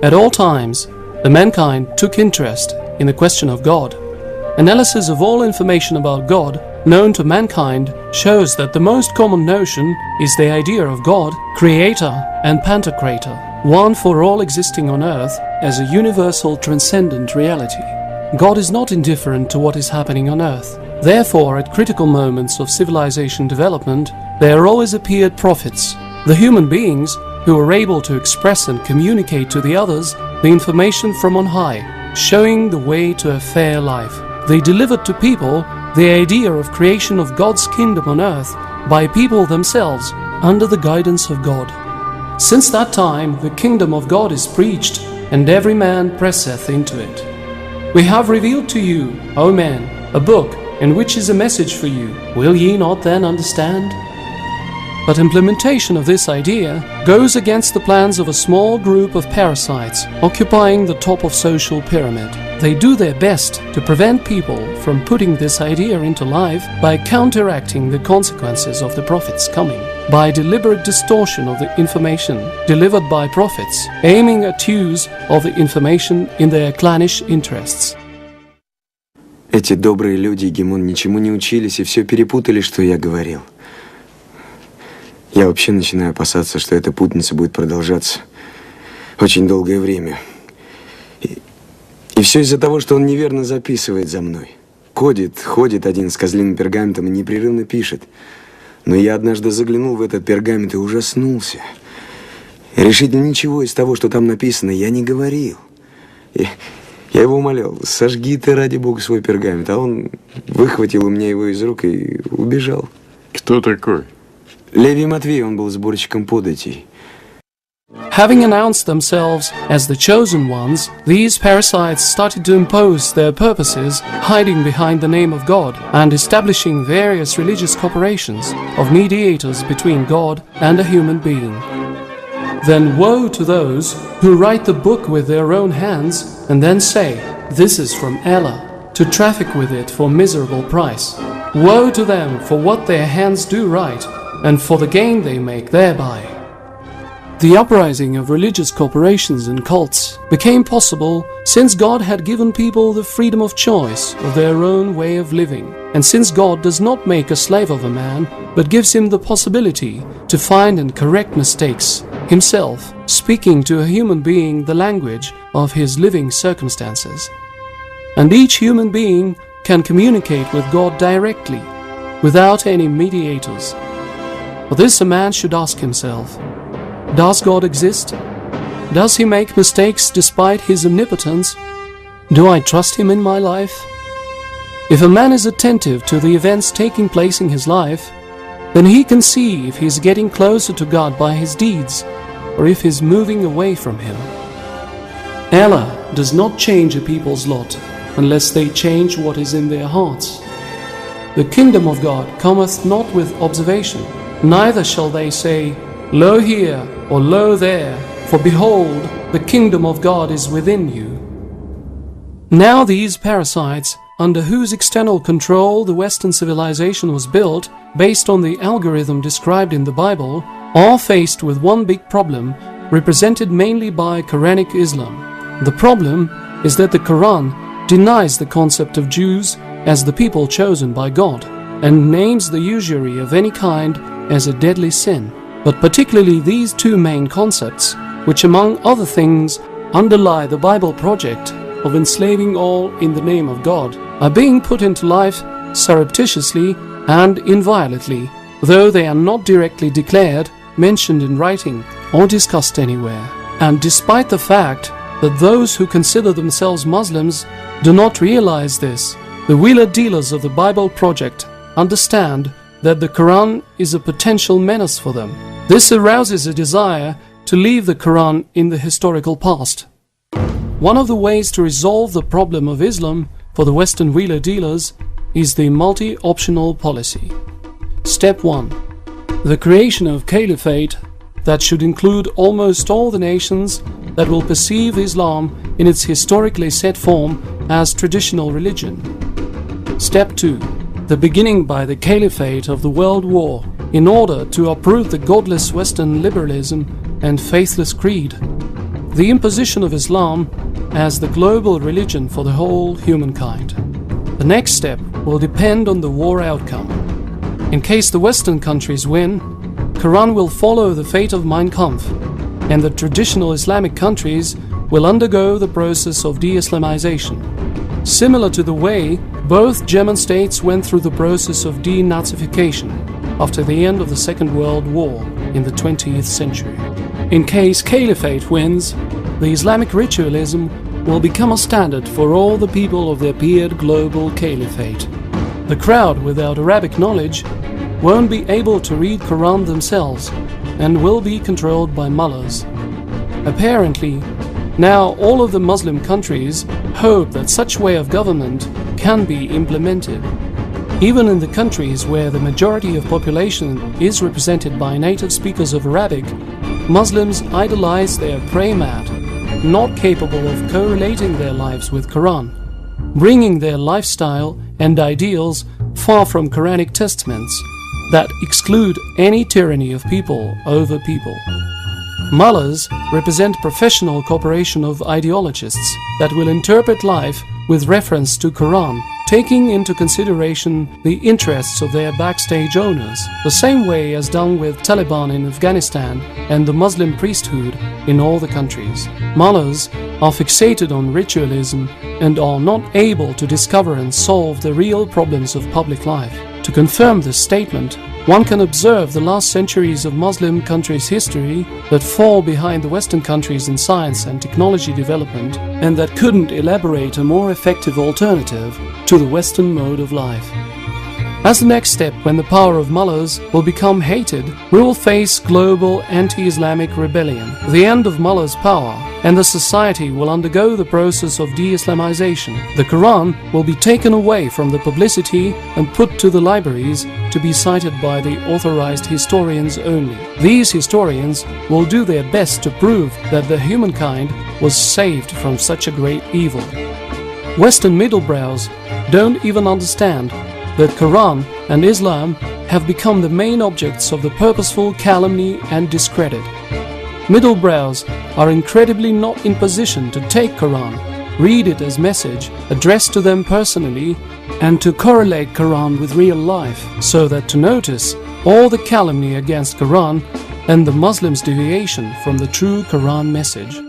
At all times, the mankind took interest in the question of God. Analysis of all information about God known to mankind shows that the most common notion is the idea of God, Creator and Pantocrator, one for all existing on earth as a universal transcendent reality. God is not indifferent to what is happening on earth. Therefore, at critical moments of civilization development, there always appeared prophets, the human beings who were able to express and communicate to the others the information from on high, showing the way to a fair life. They delivered to people the idea of creation of God's kingdom on earth by people themselves under the guidance of God. Since that time, the kingdom of God is preached, and every man presseth into it. We have revealed to you, O men, a book, in which is a message for you. Will ye not then understand? But implementation of this idea goes against the plans of a small group of parasites occupying the top of social pyramid. They do their best to prevent people from putting this idea into life by counteracting the consequences of the prophets' coming, by deliberate distortion of the information delivered by prophets, aiming at use of the information in their clannish interests. Эти добрые люди, Гимон, ничему не учились и все перепутали, что я говорил. Я вообще начинаю опасаться, что эта путаница будет продолжаться очень долгое время. И все из-за того, что он неверно записывает за мной. Ходит один с козлиным пергаментом и непрерывно пишет. Но я однажды заглянул в этот пергамент и ужаснулся. И решительно ничего из того, что там написано, я не говорил. Я его умолял: сожги ты, ради Бога, свой пергамент. А он выхватил у меня его из рук и убежал. Кто такой? Левий Матвей, он был сборщиком податей. Having announced themselves as the chosen ones, these parasites started to impose their purposes, hiding behind the name of God and establishing various religious corporations of mediators between God and a human being. Then woe to those who write the book with their own hands and then say, "This is from Allah," to traffic with it for miserable price. Woe to them for what their hands do write and for the gain they make thereby. The uprising of religious corporations and cults became possible since God had given people the freedom of choice of their own way of living, and since God does not make a slave of a man, but gives him the possibility to find and correct mistakes himself, speaking to a human being the language of his living circumstances. And each human being can communicate with God directly, without any mediators. For this a man should ask himself: does God exist? Does he make mistakes despite his omnipotence? Do I trust him in my life? If a man is attentive to the events taking place in his life, then he can see if he is getting closer to God by his deeds, or if he is moving away from him. Allah does not change a people's lot unless they change what is in their hearts. The kingdom of God cometh not with observation, neither shall they say, "Lo here," or "Lo there," for behold, the kingdom of God is within you. Now these parasites, under whose external control the Western civilization was built, based on the algorithm described in the Bible, are faced with one big problem, represented mainly by Quranic Islam. The problem is that the Quran denies the concept of Jews as the people chosen by God, and names the usury of any kind as a deadly sin. But particularly these two main concepts, which among other things underlie the Bible project of enslaving all in the name of God, are being put into life surreptitiously and inviolately, though they are not directly declared, mentioned in writing, or discussed anywhere. And despite the fact that those who consider themselves Muslims do not realize this, the wheeler-dealers of the Bible project understand that the Quran is a potential menace for them. This arouses a desire to leave the Quran in the historical past. One of the ways to resolve the problem of Islam for the Western wheeler-dealers is the multi-optional policy. Step 1. The creation of caliphate that should include almost all the nations that will perceive Islam in its historically set form as traditional religion. Step 2. The beginning by the caliphate of the world war in order to uproot the godless Western liberalism and faithless creed. the imposition of Islam as the global religion for the whole humankind. The next step will depend on the war outcome. In case the Western countries win, Quran will follow the fate of Mein Kampf, and the traditional Islamic countries will undergo the process of de-Islamization, similar to the way both German states went through the process of denazification after the end of the Second World War in the 20th century. In case Caliphate wins, the Islamic ritualism will become a standard for all the people of the appeared global caliphate. The crowd without Arabic knowledge won't be able to read Quran themselves and will be controlled by mullahs. Apparently, now all of the Muslim countries hope that such way of government can be implemented. Even in the countries where the majority of population is represented by native speakers of Arabic, Muslims idolize their prayer mat, not capable of correlating their lives with Quran, bringing their lifestyle and ideals far from Quranic testaments that exclude any tyranny of people over people. Mullahs represent professional corporation of ideologists that will interpret life with reference to Quran, taking into consideration the interests of their backstage owners, the same way as done with Taliban in Afghanistan and the Muslim priesthood in all the countries. Mullahs are fixated on ritualism and are not able to discover and solve the real problems of public life. To confirm this statement, one can observe the last centuries of Muslim countries' history that fall behind the Western countries in science and technology development and that couldn't elaborate a more effective alternative to the Western mode of life. As the next step, when the power of mullahs will become hated, we will face global anti-Islamic rebellion, the end of mullahs' power, and the society will undergo the process of de-Islamization. The Quran will be taken away from the publicity and put to the libraries to be cited by the authorized historians only. These historians will do their best to prove that the humankind was saved from such a great evil. Western middlebrows don't even understand that Quran and Islam have become the main objects of the purposeful calumny and discredit. Middlebrows are incredibly not in position to take Quran, read it as message addressed to them personally, and to correlate Quran with real life, so that to notice all the calumny against Quran and the Muslims' deviation from the true Quran message.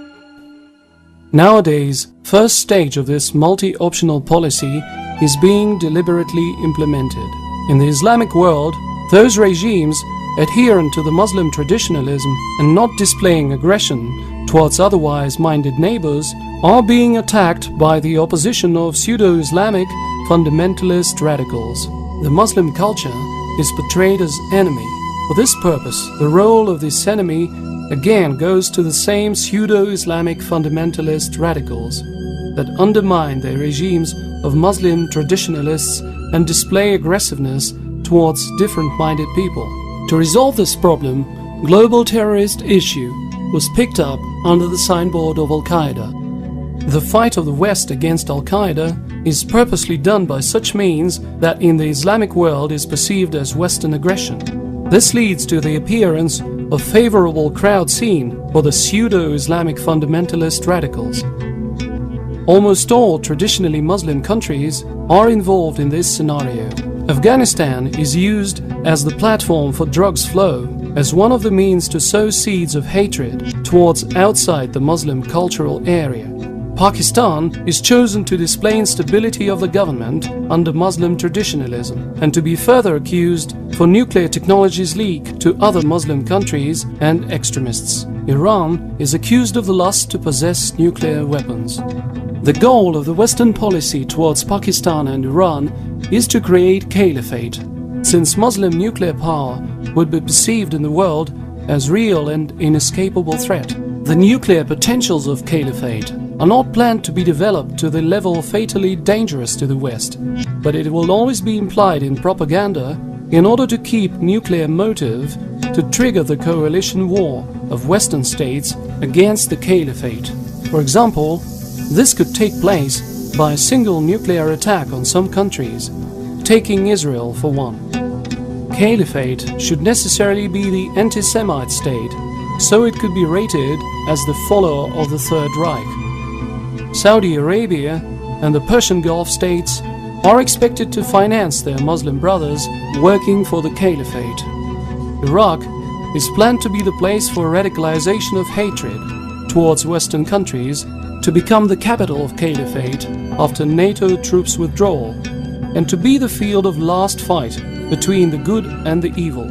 Nowadays, first stage of this multi-optional policy is being deliberately implemented. In the Islamic world, those regimes adherent to the Muslim traditionalism and not displaying aggression towards otherwise minded neighbors are being attacked by the opposition of pseudo-Islamic fundamentalist radicals. The Muslim culture is portrayed as enemy. For this purpose, the role of this enemy again goes to the same pseudo-Islamic fundamentalist radicals that undermine their regimes of Muslim traditionalists and display aggressiveness towards different-minded people. To resolve this problem, global terrorist issue was picked up under the signboard of Al-Qaeda. The fight of the West against Al-Qaeda is purposely done by such means that in the Islamic world is perceived as Western aggression. This leads to the appearance of favorable crowd scene for the pseudo-Islamic fundamentalist radicals. Almost all traditionally Muslim countries are involved in this scenario. Afghanistan is used as the platform for drugs flow, as one of the means to sow seeds of hatred towards outside the Muslim cultural area. Pakistan is chosen to display instability of the government under Muslim traditionalism and to be further accused for nuclear technologies leak to other Muslim countries and extremists. Iran is accused of the lust to possess nuclear weapons. The goal of the Western policy towards Pakistan and Iran is to create caliphate, since Muslim nuclear power would be perceived in the world as real and inescapable threat. The nuclear potentials of caliphate are not planned to be developed to the level fatally dangerous to the West, but it will always be implied in propaganda in order to keep nuclear motive to trigger the coalition war of Western states against the caliphate. For example, this could take place by a single nuclear attack on some countries, taking Israel for one. Caliphate should necessarily be the anti-Semite state, so it could be rated as the follower of the Third Reich. Saudi Arabia and the Persian Gulf states are expected to finance their Muslim brothers working for the Caliphate. Iraq is planned to be the place for radicalization of hatred towards Western countries to become the capital of Caliphate after NATO troops withdrawal, and to be the field of last fight between the good and the evil.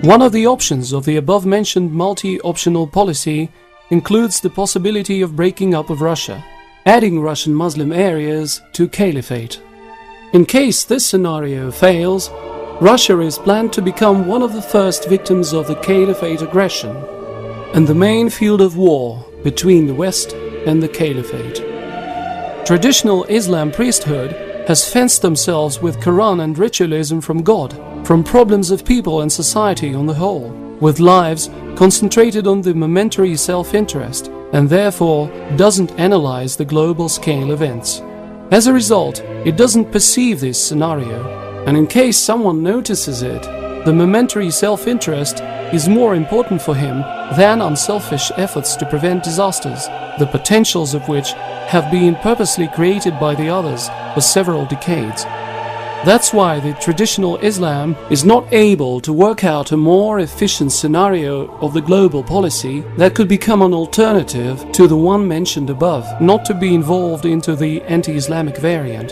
One of the options of the above-mentioned multi-optional policy includes the possibility of breaking up of Russia, adding Russian Muslim areas to Caliphate. In case this scenario fails, Russia is planned to become one of the first victims of the Caliphate aggression and the main field of war between the West and the Caliphate. Traditional Islam priesthood has fenced themselves with Qur'an and ritualism from God, from problems of people and society on the whole, with lives concentrated on the momentary self-interest, and therefore doesn't analyze the global scale events. As a result, it doesn't perceive this scenario, and in case someone notices it, the momentary self-interest is more important for him than unselfish efforts to prevent disasters, the potentials of which have been purposely created by the others for several decades. That's why the traditional Islam is not able to work out a more efficient scenario of the global policy that could become an alternative to the one mentioned above, not to be involved into the anti-Islamic variant.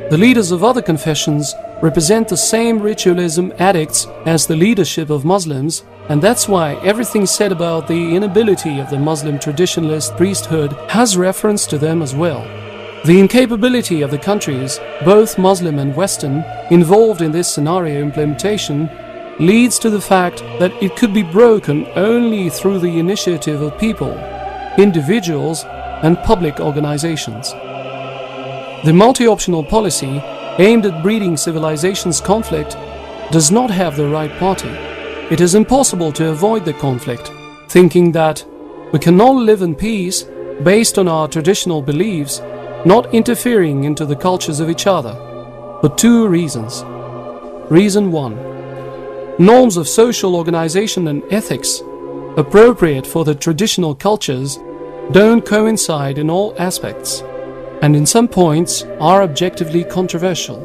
The leaders of other confessions represent the same ritualism addicts as the leadership of Muslims, and that's why everything said about the inability of the Muslim traditionalist priesthood has reference to them as well. The incapability of the countries, both Muslim and Western, involved in this scenario implementation leads to the fact that it could be broken only through the initiative of people, individuals, and public organizations. The multi-optional policy aimed at breeding civilizations' conflict does not have the right party. It is impossible to avoid the conflict, thinking that we can all live in peace based on our traditional beliefs, not interfering into the cultures of each other, for two reasons. Reason 1. Norms of social organization and ethics, appropriate for the traditional cultures, don't coincide in all aspects, and in some points are objectively controversial.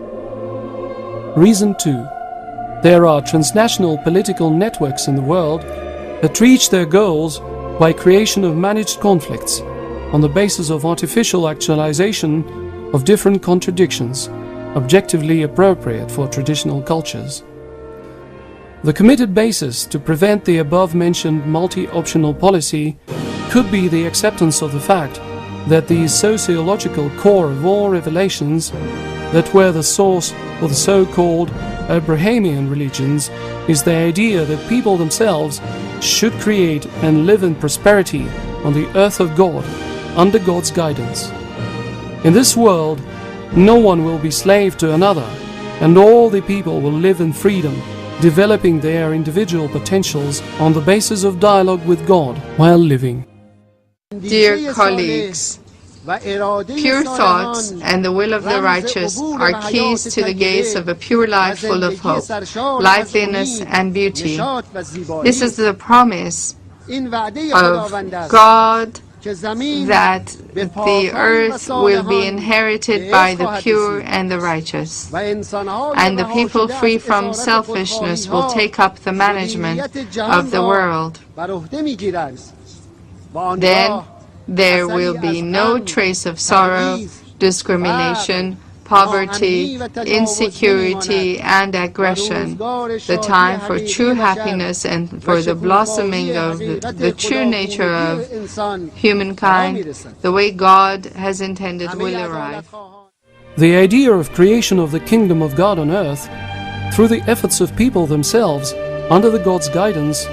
Reason 2. There are transnational political networks in the world that reach their goals by creation of managed conflicts on the basis of artificial actualization of different contradictions, objectively appropriate for traditional cultures. The committed basis to prevent the above-mentioned multi-optional policy could be the acceptance of the fact that the sociological core of all revelations that were the source for the so-called Abrahamian religions is the idea that people themselves should create and live in prosperity on the earth of God, under God's guidance. In this world, no one will be slave to another, and all the people will live in freedom, developing their individual potentials on the basis of dialogue with God while living. Dear colleagues, pure thoughts and the will of the righteous are keys to the gates of a pure life full of hope, liveliness and beauty. This is the promise of God that the earth will be inherited by the pure and the righteous, and the people free from selfishness will take up the management of the world. Then there will be no trace of sorrow, discrimination, poverty, insecurity, and aggression. The time for true happiness and for the blossoming of the true nature of humankind, the way God has intended, will arrive. The idea of creation of the kingdom of God on earth, through the efforts of people themselves, under the God's guidance,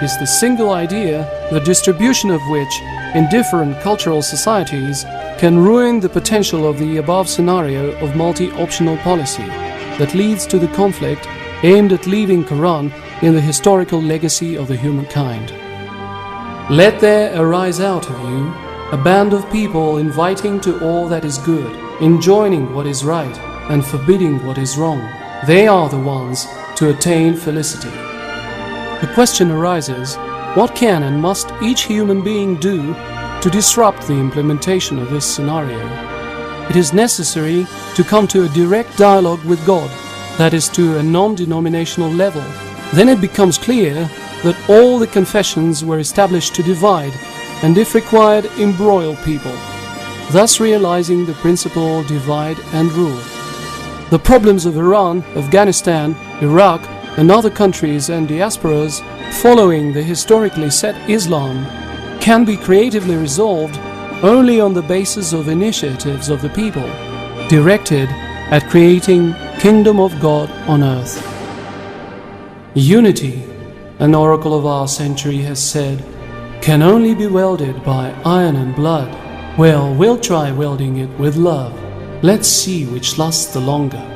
is the single idea, the distribution of which in different cultural societies can ruin the potential of the above scenario of multi-optional policy that leads to the conflict aimed at leaving Qur'an in the historical legacy of the humankind. Let there arise out of you a band of people inviting to all that is good, enjoining what is right and forbidding what is wrong. They are the ones to attain felicity. The question arises, What can and must each human being do to disrupt the implementation of this scenario? It is necessary to come to a direct dialogue with God, that is, to a non-denominational level. Then it becomes clear that all the confessions were established to divide and, if required, embroil people, thus realizing the principle divide and rule. The problems of Iran, Afghanistan, Iraq and other countries and diasporas following the historically set Islam can be creatively resolved only on the basis of initiatives of the people, directed at creating Kingdom of God on earth. Unity, an oracle of our century has said, can only be welded by iron and blood. Well, we'll try welding it with love. Let's see which lasts the longer.